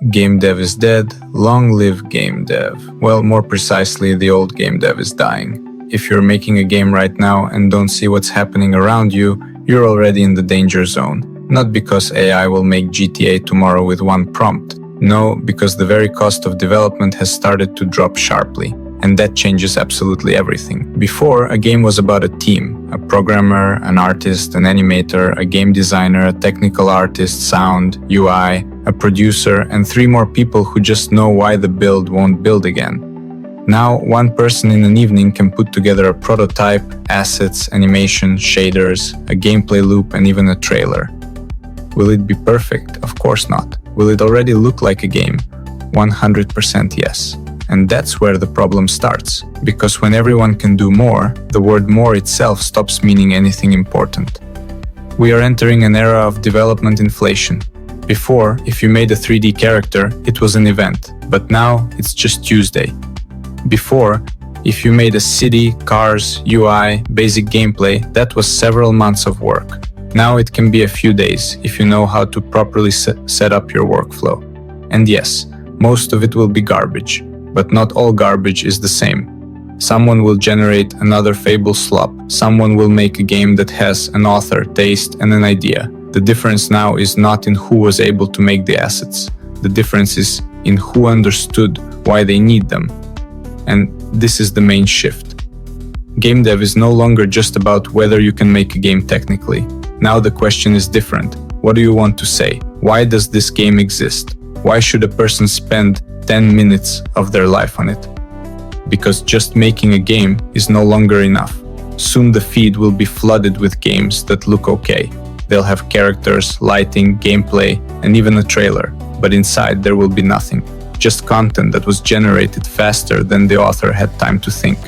Game dev is dead, long live game dev. Well, more precisely, the old game dev is dying. If you're making a game right now and don't see what's happening around you, you're already in the danger zone. Not because AI will make GTA tomorrow with one prompt. No, because the very cost of development has started to drop sharply. And that changes absolutely everything. Before, a game was about a team, a programmer, an artist, an animator, a game designer, a technical artist, sound, UI, a producer, and 3 more people who just know why the build won't build again. Now, one person in an evening can put together a prototype, assets, animation, shaders, a gameplay loop, and even a trailer. Will it be perfect? Of course not. Will it already look like a game? 100% yes. And that's where the problem starts. Because when everyone can do more, the word more itself stops meaning anything important. We are entering an era of development inflation. Before, if you made a 3D character, it was an event. But now, it's just Tuesday. Before, if you made a city, cars, UI, basic gameplay, that was several months of work. Now it can be a few days if you know how to properly set up your workflow. And yes, most of it will be garbage. But not all garbage is the same. Someone will generate another Fable slop. Someone will make a game that has an author, taste, and an idea. The difference now is not in who was able to make the assets. The difference is in who understood why they need them. And this is the main shift. Game dev is no longer just about whether you can make a game technically. Now the question is different. What do you want to say? Why does this game exist? Why should a person spend 10 minutes of their life on it? Because just making a game is no longer enough. Soon the feed will be flooded with games that look okay. They'll have characters, lighting, gameplay, and even a trailer. But inside there will be nothing. Just content that was generated faster than the author had time to think.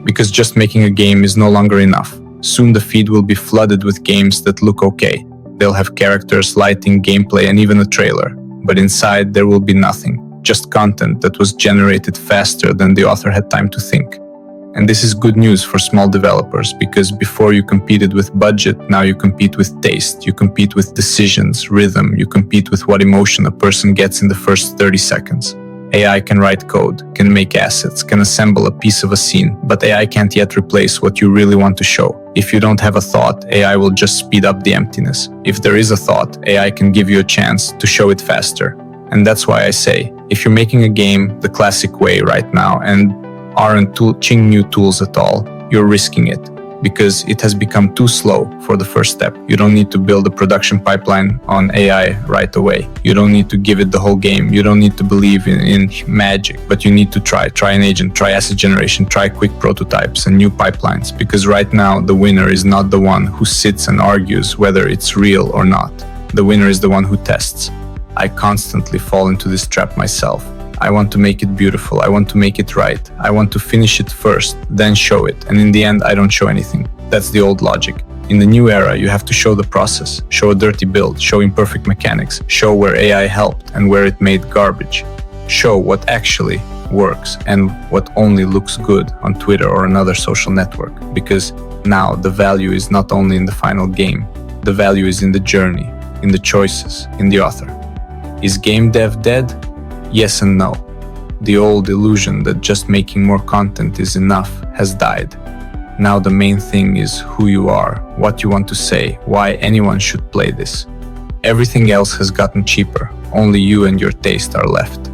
Because just making a game is no longer enough. Soon the feed will be flooded with games that look okay. They'll have characters, lighting, gameplay, and even a trailer. But inside there will be nothing, just content that was generated faster than the author had time to think. And this is good news for small developers, because before you competed with budget, now you compete with taste, you compete with decisions, rhythm, you compete with what emotion a person gets in the first 30 seconds. AI can write code, can make assets, can assemble a piece of a scene, but AI can't yet replace what you really want to show. If you don't have a thought, AI will just speed up the emptiness. If there is a thought, AI can give you a chance to show it faster. And that's why I say, if you're making a game the classic way right now and aren't teaching new tools at all, you're risking it. Because it has become too slow for the first step. You don't need to build a production pipeline on AI right away. You don't need to give it the whole game. You don't need to believe in magic, but you need to try an agent, try asset generation, try quick prototypes and new pipelines. Because right now, the winner is not the one who sits and argues whether it's real or not. The winner is the one who tests. I constantly fall into this trap myself. I want to make it beautiful, I want to make it right, I want to finish it first, then show it, and in the end I don't show anything. That's the old logic. In the new era, you have to show the process, show a dirty build, show imperfect mechanics, show where AI helped and where it made garbage. Show what actually works and what only looks good on Twitter or another social network. Because now the value is not only in the final game, the value is in the journey, in the choices, in the author. Is game dev dead? Yes and no. The old illusion that just making more content is enough has died. Now the main thing is who you are, what you want to say, why anyone should play this. Everything else has gotten cheaper, only you and your taste are left.